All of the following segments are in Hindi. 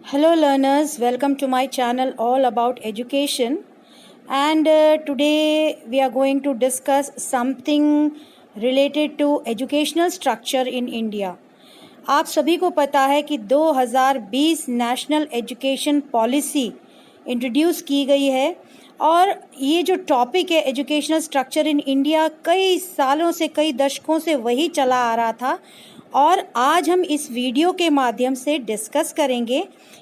Hello learners, welcome to my channel all about education, and today we are going to discuss something related to educational structure in India. आप सभी को पता है कि 2020 नेशनल एजुकेशन पॉलिसी इंट्रोड्यूस की गई है और ये जो टॉपिक है एजुकेशनल स्ट्रक्चर इन इंडिया कई सालों से कई दशकों से वही चला आ रहा था और आज हम इस वीडियो के माध्यम से डिस्कस करेंगे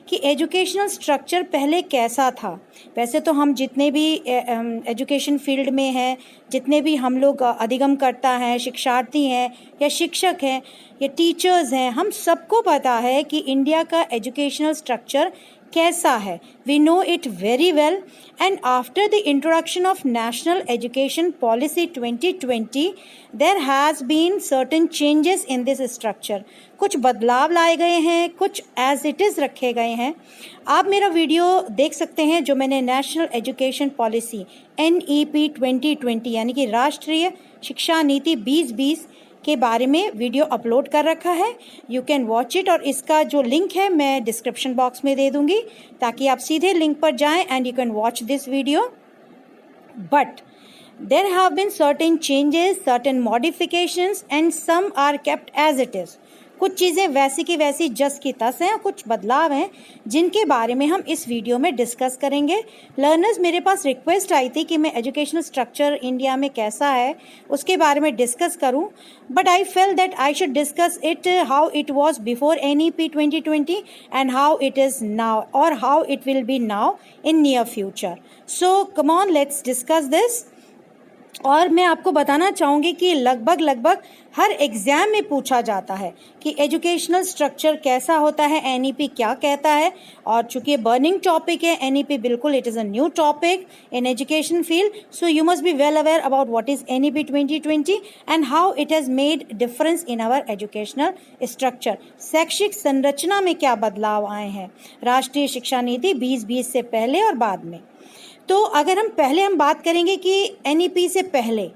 कि एजुकेशनल स्ट्रक्चर पहले कैसा था। वैसे तो हम जितने भी एजुकेशन फील्ड में हैं, जितने भी हम लोग अधिगमकर्ता हैं, शिक्षार्थी हैं या शिक्षक हैं या टीचर्स हैं, हम सबको पता है कि इंडिया का एजुकेशनल स्ट्रक्चर कैसा है। We know it very well and after the introduction of national education policy 2020 there has been certain changes in this structure. कुछ बदलाव लाए गए हैं, कुछ एज इट इज़ रखे गए हैं। आप मेरा वीडियो देख सकते हैं जो मैंने नेशनल एजुकेशन पॉलिसी NEP 2020 यानी कि राष्ट्रीय शिक्षा नीति 2020 के बारे में वीडियो अपलोड कर रखा है। यू कैन वॉच इट और इसका जो लिंक है मैं डिस्क्रिप्शन बॉक्स में दे दूंगी ताकि आप सीधे लिंक पर जाएं and you can watch this video. But there have been certain changes, certain modifications and some are kept as it is. कुछ चीज़ें वैसी की वैसी जस की तस हैं और कुछ बदलाव हैं जिनके बारे में हम इस वीडियो में डिस्कस करेंगे। लर्नर्स, मेरे पास रिक्वेस्ट आई थी कि मैं एजुकेशनल स्ट्रक्चर इंडिया में कैसा है उसके बारे में डिस्कस करूं, but I feel that I should discuss it how it was before NEP 2020 and how it is now और how it will be now in near future. So come on, let's discuss this. और मैं आपको बताना चाहूँगी कि लगभग हर एग्ज़ाम में पूछा जाता है कि एजुकेशनल स्ट्रक्चर कैसा होता है, NEP क्या कहता है। और चूँकि बर्निंग टॉपिक है NEP, बिल्कुल it is a new topic in education field, so you must be well aware about what is NEP 2020 and how it has made difference in our educational structure. शैक्षिक संरचना में क्या बदलाव आए हैं राष्ट्रीय शिक्षा नीति 2020 से पहले और बाद में। तो अगर हम बात करेंगे कि NEP से पहले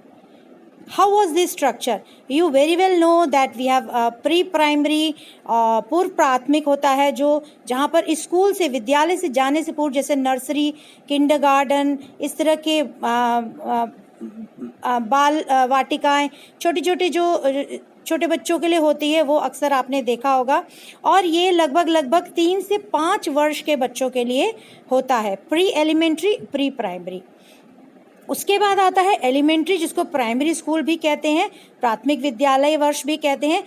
how was this structure, you very well know that we have pre primary, पूर्व प्राथमिक होता है जो जहाँ पर स्कूल से विद्यालय से जाने से पूर्व, जैसे नर्सरी, किंडरगार्टन, इस तरह के बाल वाटिकाएं, छोटे बच्चों के लिए होती है, वो अक्सर आपने देखा होगा। और ये लगभग 3 से 5 वर्ष के बच्चों के लिए होता है, प्री एलिमेंट्री, प्री प्राइमरी। उसके बाद आता है एलिमेंट्री, जिसको प्राइमरी स्कूल भी कहते हैं, प्राथमिक विद्यालय वर्ष भी कहते हैं,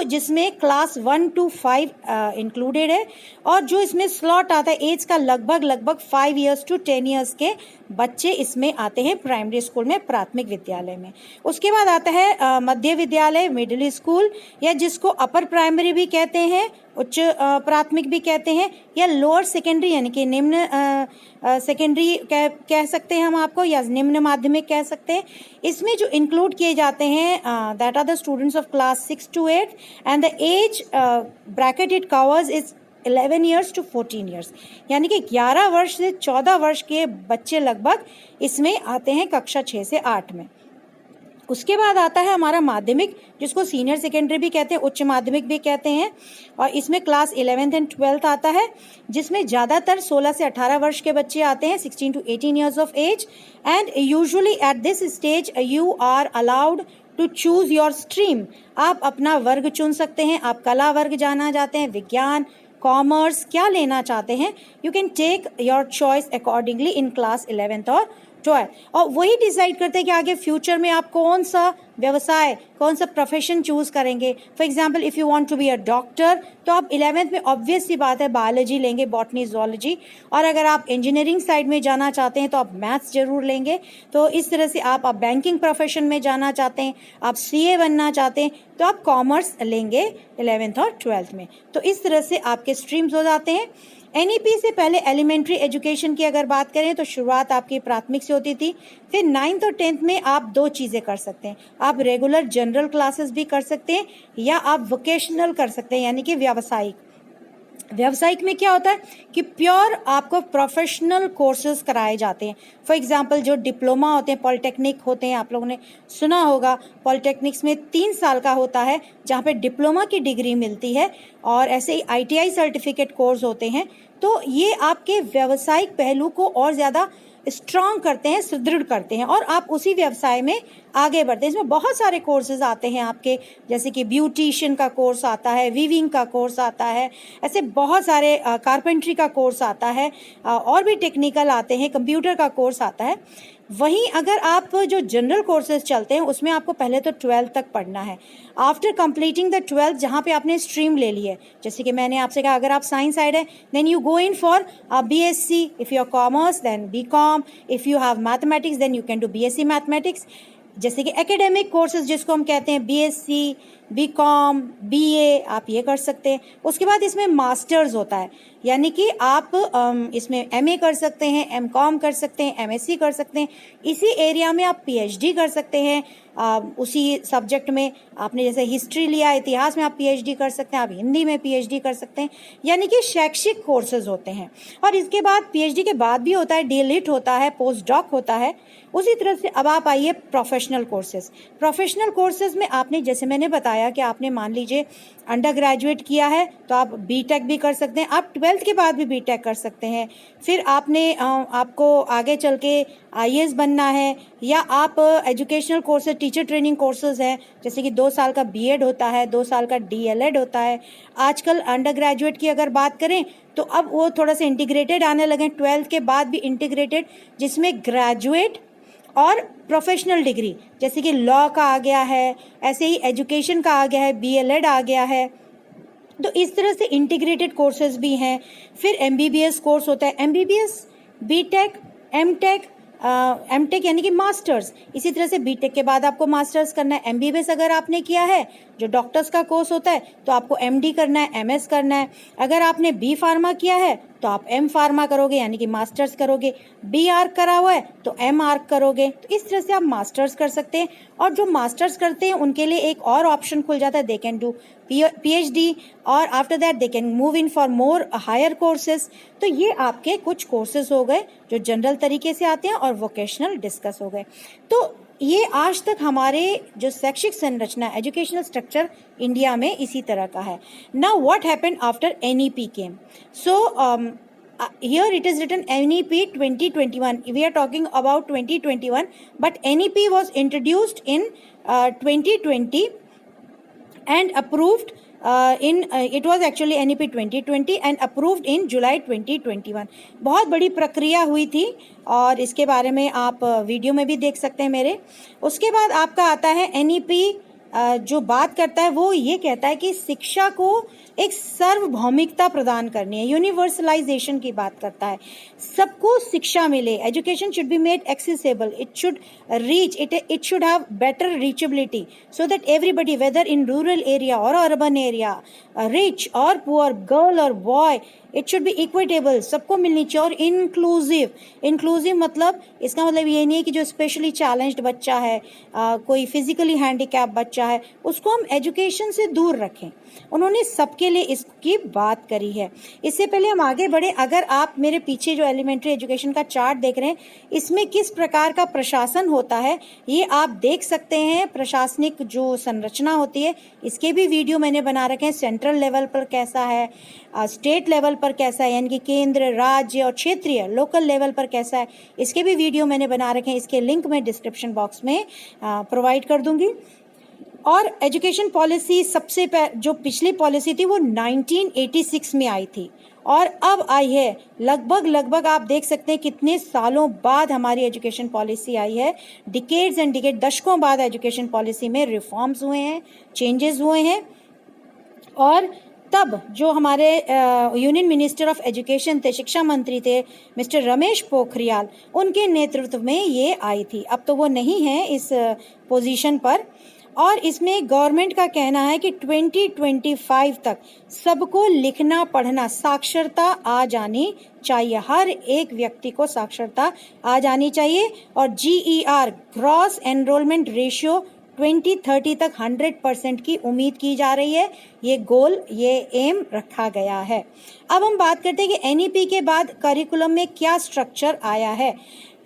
जिसमें क्लास 1 to 5 इंक्लूडेड है। और जो इसमें स्लॉट आता है एज का लगभग 5 years to 10 years के बच्चे इसमें आते हैं प्राइमरी स्कूल में, प्राथमिक विद्यालय में। उसके बाद आता है मध्य विद्यालय, मिडिल स्कूल, या जिसको अपर प्राइमरी भी कहते हैं, उच्च प्राथमिक भी कहते हैं, या लोअर सेकेंडरी यानी कि निम्न सेकेंडरी कह सकते हैं हम आपको, या निम्न माध्यमिक कह सकते हैं। इसमें जो इंक्लूड किए जाते हैं that are the students of class 6 to 8 and the age bracket it covers is 11 years to 14 years, यानी कि 11 वर्ष से 14 वर्ष के बच्चे लगभग इसमें आते हैं कक्षा 6 से 8 में। उसके बाद आता है हमारा माध्यमिक, जिसको सीनियर सेकेंडरी भी कहते हैं, उच्च माध्यमिक भी कहते हैं, और इसमें क्लास 11th एंड 12th आता है, जिसमें ज़्यादातर 16 से 18 वर्ष के बच्चे आते हैं, 16 to 18 years of age, and usually at this stage you are allowed to choose your stream. आप अपना वर्ग चुन सकते हैं, आप कला वर्ग जाना चाहते हैं, विज्ञान, कॉमर्स, क्या लेना चाहते हैं, you can take your choice accordingly in class 11th और 12। और वही डिसाइड करते हैं कि आगे फ्यूचर में आप कौन सा व्यवसाय, कौन सा प्रोफेशन चूज करेंगे। For example, if you want to be a doctor तो आप 11th में ऑब्वियस सी बात है बायोलॉजी लेंगे, बॉटनी, जूलॉजी। और अगर आप इंजीनियरिंग साइड में जाना चाहते हैं तो आप मैथ्स जरूर लेंगे। तो इस तरह से आप बैंकिंग प्रोफेशन में जाना चाहते हैं, आप CA बनना चाहते हैं तो आप कॉमर्स लेंगे 11th और 12th में। तो इस तरह से आपके स्ट्रीम्स हो जाते हैं। NEP से पहले एलिमेंट्री एजुकेशन की अगर बात करें तो शुरुआत आपकी प्राथमिक से होती थी। फिर 9th और 10th में आप 2 चीज़ें कर सकते हैं, आप रेगुलर जनरल क्लासेस भी कर सकते हैं या आप वोकेशनल कर सकते हैं यानी कि व्यावसायिक। व्यावसायिक में क्या होता है कि प्योर आपको प्रोफेशनल कोर्सेज कराए जाते हैं। फॉर एग्जांपल जो डिप्लोमा होते हैं, पॉलिटेक्निक होते हैं, आप लोगों ने सुना होगा पॉलिटेक्निक्स में 3 साल का होता है जहाँ पे डिप्लोमा की डिग्री मिलती है, और ऐसे ही ITI सर्टिफिकेट कोर्स होते हैं। तो ये आपके व्यावसायिक पहलू को और ज़्यादा स्ट्रांग करते हैं, सुदृढ़ करते हैं, और आप उसी व्यवसाय में आगे बढ़ते हैं। इसमें बहुत सारे कोर्सेज आते हैं आपके, जैसे कि ब्यूटिशियन का कोर्स आता है, वीविंग का कोर्स आता है, ऐसे बहुत सारे कारपेंट्री का कोर्स आता है, और भी टेक्निकल आते हैं, कंप्यूटर का कोर्स आता है। वहीं अगर आप जो जनरल कोर्सेज चलते हैं उसमें आपको पहले तो 12th तक पढ़ना है। आफ्टर कंप्लीटिंग द 12th, जहाँ पे आपने स्ट्रीम ले ली है, जैसे कि मैंने आपसे कहा अगर आप साइंस साइड है then you go in for BSc, if you are commerce then BCom, if you have mathematics then you can do BSc mathematics. जैसे कि एकेडमिक कोर्सेज जिसको हम कहते हैं BSc, BCom, BA, आप ये कर सकते हैं। उसके बाद इसमें मास्टर्स होता है, यानी कि आप इसमें MA कर सकते हैं, MCom कर सकते हैं, MSc कर सकते हैं। इसी एरिया में आप PhD कर सकते हैं। उसी सब्जेक्ट में आपने जैसे हिस्ट्री लिया, इतिहास में आप PhD कर सकते हैं, आप हिंदी में PhD कर सकते हैं, यानी कि शैक्षिक कोर्सेज होते हैं। और इसके बाद PhD के बाद भी होता है DLit होता है, पोस्ट डॉक होता है। उसी तरह से अब आप आइए प्रोफेशनल कोर्सेज। प्रोफेशनल कोर्सेज में आपने, जैसे मैंने बताया कि आपने मान लीजिए अंडर ग्रेजुएट किया है तो आप BTech भी कर सकते हैं, आप 12th के बाद भी BTech कर सकते हैं। फिर आपको आगे चल के IAS बनना है, या आप educational courses, teacher training courses हैं, जैसे कि 2 साल का B.Ed होता है, 2 साल का DLED होता है। आजकल अंडर ग्रेजुएट की अगर बात करें तो अब वो थोड़ा सा इंटीग्रेटेड आने लगे, 12th के बाद भी इंटीग्रेटेड, जिसमें ग्रेजुएट और प्रोफेशनल डिग्री, जैसे कि लॉ का आ गया है, ऐसे ही एजुकेशन का आ गया है, BLED आ गया है। तो इस तरह से इंटीग्रेटेड कोर्सेज भी हैं। फिर MBBS कोर्स होता है, MBBS, BTech, MTech यानी कि मास्टर्स। इसी तरह से BTech के बाद आपको मास्टर्स करना है। MBBS अगर आपने किया है, जो डॉक्टर्स का कोर्स होता है, तो आपको MD करना है, MS करना है। अगर आपने B फार्मा किया है तो आप M फार्मा करोगे, यानी कि मास्टर्स करोगे। B आर्क करा हुआ है तो M आर्क करोगे। तो इस तरह से आप मास्टर्स कर सकते हैं। और जो मास्टर्स करते हैं उनके लिए एक और ऑप्शन खुल जाता है, दे कैन डू PhD, और after that they can move in for more higher courses. तो ये आपके कुछ कोर्सेज हो गए जो जनरल तरीके से आते हैं, और वोकेशनल डिस्कस हो गए। तो ये आज तक हमारे जो शैक्षिक संरचना, एजुकेशनल स्ट्रक्चर इंडिया में इसी तरह का है। Now what happened after NEP came? So here it is written NEP 2021. We are talking about 2021, but NEP was introduced in 2020 and approved it was actually NEP 2020 and approved in July 2021. बहुत बड़ी प्रक्रिया हुई थी, और इसके बारे में आप वीडियो में भी देख सकते हैं मेरे। उसके बाद आपका आता है NEP, जो बात करता है वो ये कहता है कि शिक्षा को एक सार्वभौमिकता प्रदान करनी है, यूनिवर्सलाइजेशन की बात करता है। सबको शिक्षा मिले, education should be made accessible, it should reach, it should have better reachability, so that everybody whether in rural area और अर्बन एरिया, रिच और पुअर, गर्ल और boy, it should be equitable, सबको मिलनी चाहिए। और इंक्लूसिव मतलब, इसका मतलब ये नहीं है कि जो स्पेशली चैलेंज्ड बच्चा है, कोई फिजिकली हैंडीकैप बच्चा है, उसको हम एजुकेशन से दूर रखें। उन्होंने सबके लिए इसकी बात करी है। इससे पहले हम आगे बढ़े, अगर आप मेरे पीछे जो एलिमेंट्री एजुकेशन का चार्ट देख रहे हैं, इसमें किस प्रकार का प्रशासन होता है ये आप देख सकते हैं। प्रशासनिक जो संरचना होती है, इसके भी वीडियो मैंने बना रखे हैं। सेंट्रल लेवल पर कैसा है, स्टेट लेवल पर कैसा है, यानी कि केंद्र, राज्य और क्षेत्रीय, लोकल लेवल पर कैसा है, इसके भी वीडियो मैंने बना रखे हैं। इसके लिंक मैं डिस्क्रिप्शन बॉक्स में प्रोवाइड कर दूंगी। और एजुकेशन पॉलिसी सबसे जो पिछली पॉलिसी थी वो 1986 में आई थी, और अब आई है लगभग आप देख सकते हैं कितने सालों बाद हमारी एजुकेशन पॉलिसी आई है। डिकेड्स एंड डिकेड, दशकों बाद एजुकेशन पॉलिसी में रिफॉर्म्स हुए हैं, चेंजेस हुए हैं। और तब जो हमारे यूनियन मिनिस्टर ऑफ एजुकेशन थे, शिक्षा मंत्री थे मिस्टर रमेश पोखरियाल, उनके नेतृत्व में ये आई थी। अब तो वो नहीं है इस पोजीशन पर। और इसमें गवर्नमेंट का कहना है कि 2025 तक सबको लिखना पढ़ना, साक्षरता आ जानी चाहिए, हर एक व्यक्ति को साक्षरता आ जानी चाहिए। और GER, ग्रॉस एनरोलमेंट रेशियो 2030 तक 100% की उम्मीद की जा रही है। ये गोल, ये एम रखा गया है। अब हम बात करते हैं कि एनईपी के बाद करिकुलम में क्या स्ट्रक्चर आया है।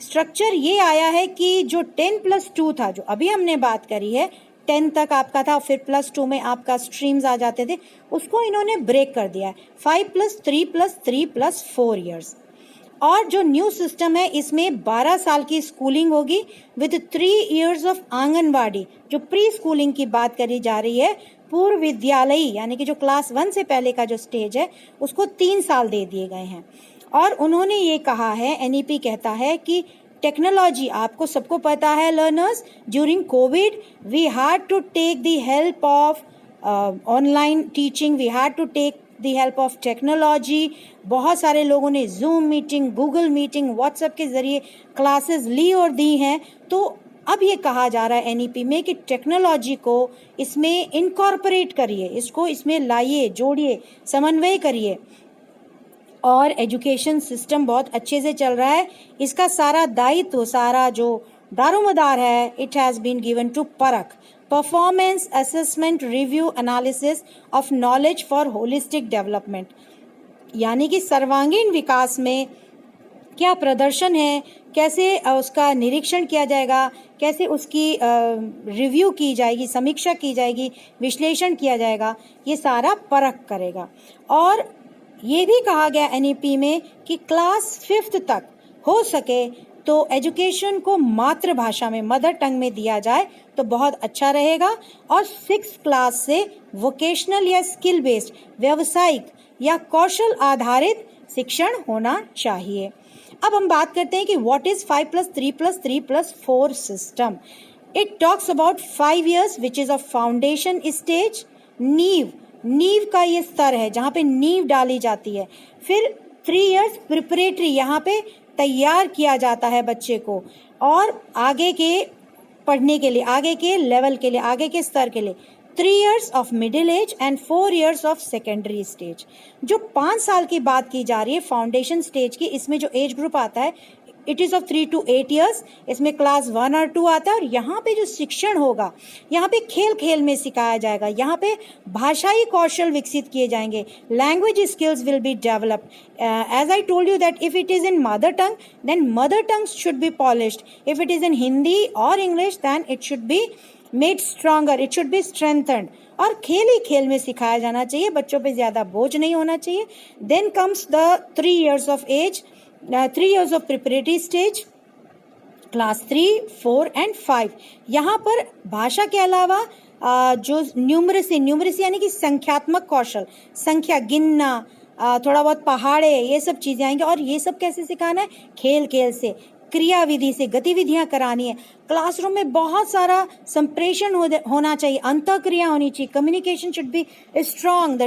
स्ट्रक्चर ये आया है कि जो 10+2 था, जो अभी हमने बात करी है, 10 तक आपका था, फिर +2 में आपका स्ट्रीम्स आ जाते थे, उसको इन्होंने ब्रेक कर दिया है। 5+3+3+4 ईयर्स। और जो न्यू सिस्टम है, इसमें 12 साल की स्कूलिंग होगी विद 3 ईयर्स ऑफ आंगनवाड़ी। जो प्री स्कूलिंग की बात करी जा रही है, पूर्व विद्यालयी यानी कि जो क्लास 1 से पहले का जो स्टेज है, उसको 3 साल दे दिए गए हैं। और उन्होंने ये कहा है, एनईपी कहता है कि टेक्नोलॉजी, आपको सबको पता है learners, during covid we had to take the help of online teaching, we had to take the help of technology. बहुत सारे लोगों ने zoom meeting, Google meeting, WhatsApp के ज़रिए क्लासेस ली और दी हैं। तो अब ये कहा जा रहा है एनईपी में कि टेक्नोलॉजी को इसमें इनकॉर्पोरेट करिए, इसको इसमें लाइए, जोड़िए, समन्वय करिए। और एजुकेशन सिस्टम बहुत अच्छे से चल रहा है। इसका सारा दायित्व, सारा जो दारोमदार है, it has been given to PARAKH, performance assessment review analysis of knowledge for holistic development. यानी कि सर्वांगीण विकास में क्या प्रदर्शन है, कैसे उसका निरीक्षण किया जाएगा, कैसे उसकी रिव्यू की जाएगी, समीक्षा की जाएगी, विश्लेषण किया जाएगा, ये सारा परख करेगा। और ये भी कहा गया एनईपी में कि क्लास 5th तक हो सके तो एजुकेशन को मातृभाषा में, मदर टंग में दिया जाए तो बहुत अच्छा रहेगा। और 6th क्लास से वोकेशनल या स्किल बेस्ड, व्यावसायिक या कौशल आधारित शिक्षण होना चाहिए। अब हम बात करते हैं कि what is 5+3+3+4 system. It talks about 5 years which is a foundation stage, नींव का ये स्तर है जहाँ पे नींव डाली जाती है। फिर 3 years प्रिपरेटरी, यहाँ पे तैयार किया जाता है बच्चे को और आगे के पढ़ने के लिए, आगे के लेवल के लिए, आगे के स्तर के लिए। 3 years of middle age and 4 years of secondary stage. जो 5 साल की बात की जा रही है फाउंडेशन स्टेज की, इसमें जो एज ग्रुप आता है it is of 3 to 8 years। इसमें क्लास 1 और 2 आता है। और यहाँ पे जो शिक्षण होगा, यहाँ पे खेल खेल में सिखाया जाएगा, यहाँ पे भाषाई कौशल विकसित किए जाएंगे, language skills will be developed. As I told you that if it is in mother tongue then mother tongue should be polished, if it is in Hindi और English then it should be made stronger, it should be strengthened. और खेल ही खेल में सिखाया जाना चाहिए, बच्चों पे ज़्यादा बोझ नहीं होना चाहिए। Then comes the 3 years of age, 3 years of preparatory stage, class 3, 4 and 5। यहाँ पर भाषा के अलावा जो न्यूमरेसी यानी कि संख्यात्मक कौशल, संख्या गिनना, थोड़ा बहुत पहाड़े, ये सब चीज़ें आएंगे। और ये सब कैसे सिखाना है? खेल खेल से, क्रियाविधि से गतिविधियां करानी है। क्लासरूम में बहुत सारा संप्रेषण होना चाहिए, अंतःक्रिया होनी चाहिए, communication should be strong, the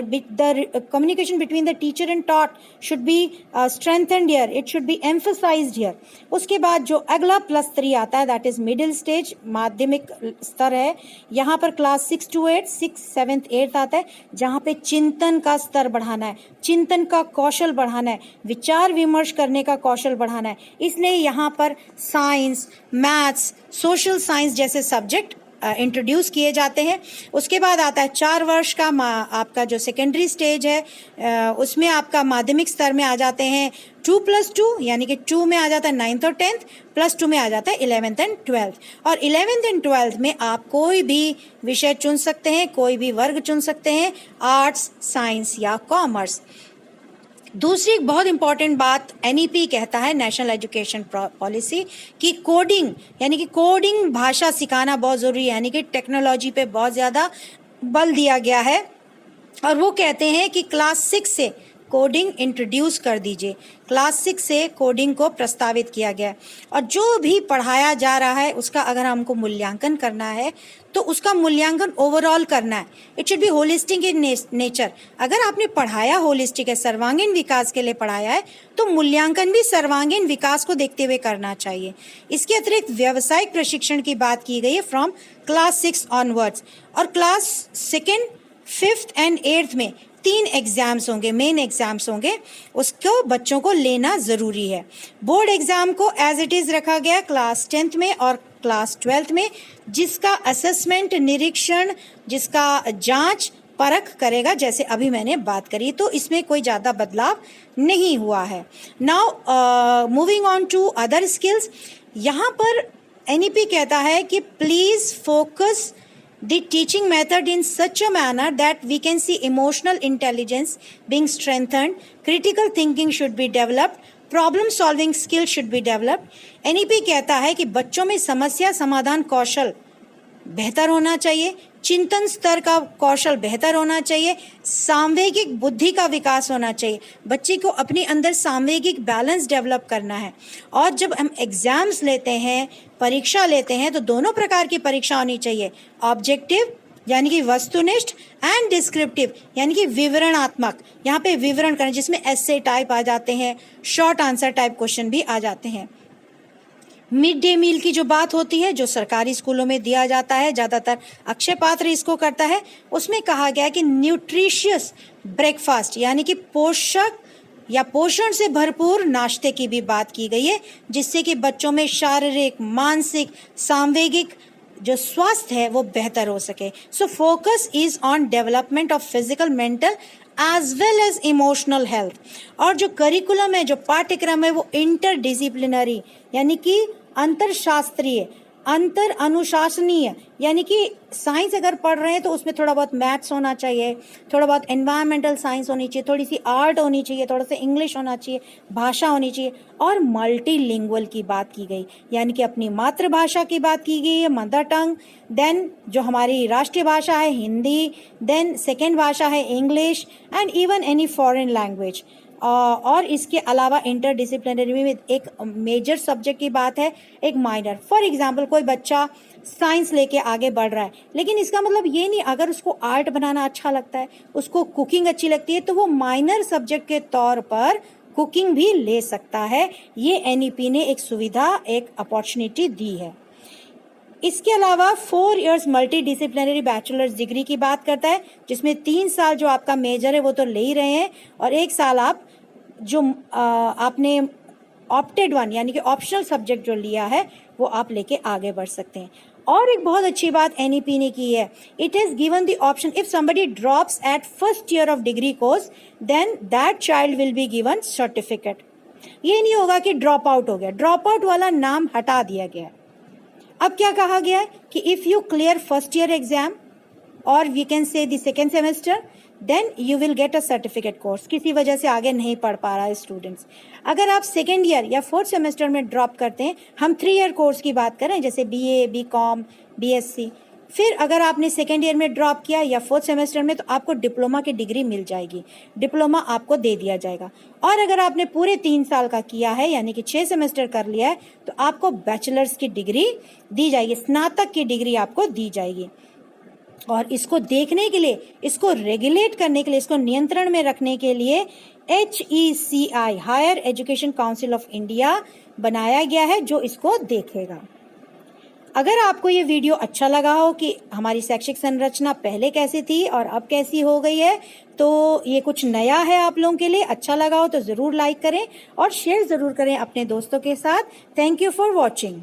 communication between the teacher and taught should be strengthened here, it should be emphasized here. उसके बाद जो अगला +3 आता है दैट इज मिडिल स्टेज, माध्यमिक स्तर है। यहाँ पर class 6 to 8, 6th, 7th, 8th आता है, जहाँ पे चिंतन का स्तर बढ़ाना है, चिंतन का कौशल बढ़ाना है, विचार विमर्श करने का कौशल बढ़ाना है। इसलिए यहाँ पर साइंस, मैथ्स, सोशल साइंस जैसे सब्जेक्ट इंट्रोड्यूस किए जाते हैं। उसके बाद आता है 4 वर्ष का आपका जो सेकेंडरी स्टेज है, उसमें आपका माध्यमिक स्तर में आ जाते हैं 2+2 यानी कि 2 में आ जाता है 9th और 10th, +2 में आ जाता है 11th एंड 12th। और 11th एंड 12th में आप कोई भी विषय चुन सकते हैं, कोई भी वर्ग चुन सकते हैं, आर्ट्स, साइंस या कॉमर्स। दूसरी बहुत इंपॉर्टेंट बात एनईपी कहता है, नेशनल एजुकेशन पॉलिसी, की कोडिंग यानी कि कोडिंग भाषा सिखाना बहुत ज़रूरी है, यानी कि टेक्नोलॉजी पे बहुत ज़्यादा बल दिया गया है। और वो कहते हैं कि क्लास 6 से कोडिंग इंट्रोड्यूस कर दीजिए, क्लास 6 से कोडिंग को प्रस्तावित किया गया है। और जो भी पढ़ाया जा रहा है उसका अगर हमको मूल्यांकन करना है तो उसका मूल्यांकन ओवरऑल करना है, it should B holistic in nature. अगर आपने पढ़ाया होलिस्टिक है, सर्वांगीण विकास के लिए पढ़ाया है, तो मूल्यांकन भी सर्वांगीण विकास को देखते हुए करना चाहिए। इसके अतिरिक्त व्यावसायिक प्रशिक्षण की बात की गई है फ्रॉम क्लास 6 ऑनवर्ड्स। और class 2nd, 5th and 8th में 3 एग्जाम्स होंगे, मेन एग्जाम्स होंगे, उसको बच्चों को लेना ज़रूरी है। बोर्ड एग्जाम को एज इट इज़ रखा गया क्लास 10th में और क्लास 12th में, जिसका असेसमेंट, निरीक्षण, जिसका जांच परख करेगा, जैसे अभी मैंने बात करी। तो इसमें कोई ज़्यादा बदलाव नहीं हुआ है। Now moving on to other skills, यहाँ पर NEP कहता है कि please focus the teaching method in such a manner that we can see emotional intelligence being strengthened, critical thinking should be developed, problem solving skill should be developed. NEP कहता है कि बच्चों में समस्या समाधान कौशल बेहतर होना चाहिए, चिंतन स्तर का कौशल बेहतर होना चाहिए, सांवेगिक बुद्धि का विकास होना चाहिए। बच्चे को अपने अंदर सांवेगिक बैलेंस डेवलप करना है। और जब हम एग्जाम्स लेते हैं, परीक्षा लेते हैं, तो दोनों प्रकार की परीक्षा होनी चाहिए, ऑब्जेक्टिव यानी कि वस्तुनिष्ठ एंड डिस्क्रिप्टिव यानी कि विवरणात्मक। यहाँ पे विवरण करना, जिसमें एस्से टाइप आ जाते हैं, शॉर्ट आंसर टाइप क्वेश्चन भी आ जाते हैं। मिड डे मील की जो बात होती है, जो सरकारी स्कूलों में दिया जाता है, ज़्यादातर अक्षय पात्र इसको करता है, उसमें कहा गया है कि न्यूट्रिशियस ब्रेकफास्ट यानी कि पोषक या पोषण से भरपूर नाश्ते की भी बात की गई है, जिससे कि बच्चों में शारीरिक, मानसिक, सांवेगिक जो स्वास्थ्य है वो बेहतर हो सके। So focus is on development of physical, mental as well as emotional health. और जो करिकुलम है, जो पाठ्यक्रम है, वो इंटरडिसिप्लिनरी यानी कि अंतरशास्त्रीय, अंतर अनुशासनीय, यानी कि साइंस अगर पढ़ रहे हैं तो उसमें थोड़ा बहुत मैथ्स होना चाहिए, थोड़ा बहुत एनवायरमेंटल साइंस होनी चाहिए, थोड़ी सी आर्ट होनी चाहिए, थोड़ा सा इंग्लिश होना चाहिए, भाषा होनी चाहिए, और मल्टीलिंगुअल की बात की गई, यानी कि अपनी मातृभाषा की बात की गई है, मदर टंग, देन जो हमारी राष्ट्रीय भाषा है हिंदी, देन सेकेंड भाषा है English, and even any foreign language. और इसके अलावा इंटरडिसिप्लिनरी में एक मेजर सब्जेक्ट की बात है, एक माइनर। फॉर एग्जांपल कोई बच्चा साइंस लेके आगे बढ़ रहा है, लेकिन इसका मतलब ये नहीं, अगर उसको आर्ट बनाना अच्छा लगता है, उसको कुकिंग अच्छी लगती है, तो वो माइनर सब्जेक्ट के तौर पर कुकिंग भी ले सकता है। ये NEP ने एक सुविधा, एक अपॉर्चुनिटी दी है। इसके अलावा 4 years multi disciplinary bachelors degree की बात करता है, जिसमें 3 साल जो आपका मेजर है वो तो ले ही रहे हैं, और 1 साल आप जो आपने ऑप्टेड वन यानी कि ऑप्शनल सब्जेक्ट जो लिया है वो आप लेके आगे बढ़ सकते हैं। और एक बहुत अच्छी बात NEP ने की है, it has given the option if somebody drops at first year of degree course then that child will be given certificate. ये नहीं होगा कि ड्रॉप आउट हो गया, ड्रॉप आउट वाला नाम हटा दिया गया है। अब क्या कहा गया है कि if you clear first year exam और we can say the second semester then you will get a certificate course. किसी वजह से आगे नहीं पढ़ पा रहा है स्टूडेंट्स, अगर आप सेकेंड ईयर या फोर्थ सेमेस्टर में ड्रॉप करते हैं, हम 3 ईयर कोर्स की बात करें जैसे BA, BCom, BSc, फिर अगर आपने सेकेंड ईयर में ड्रॉप किया या फोर्थ सेमेस्टर में, तो आपको डिप्लोमा की डिग्री मिल जाएगी, डिप्लोमा आपको दे दिया जाएगा। और अगर आपने पूरे 3 साल का किया है यानी कि 6 सेमेस्टर कर लिया है, तो आपको बैचलर्स की डिग्री दी जाएगी, स्नातक की डिग्री आपको दी जाएगी। और इसको देखने के लिए, इसको रेगुलेट करने के लिए, इसको नियंत्रण में रखने के लिए HECI higher education council of India बनाया गया है, जो इसको देखेगा। अगर आपको ये वीडियो अच्छा लगा हो कि हमारी शैक्षिक संरचना पहले कैसी थी और अब कैसी हो गई है, तो ये कुछ नया है आप लोगों के लिए, अच्छा लगा हो तो ज़रूर लाइक करें और शेयर ज़रूर करें अपने दोस्तों के साथ। Thank you for watching.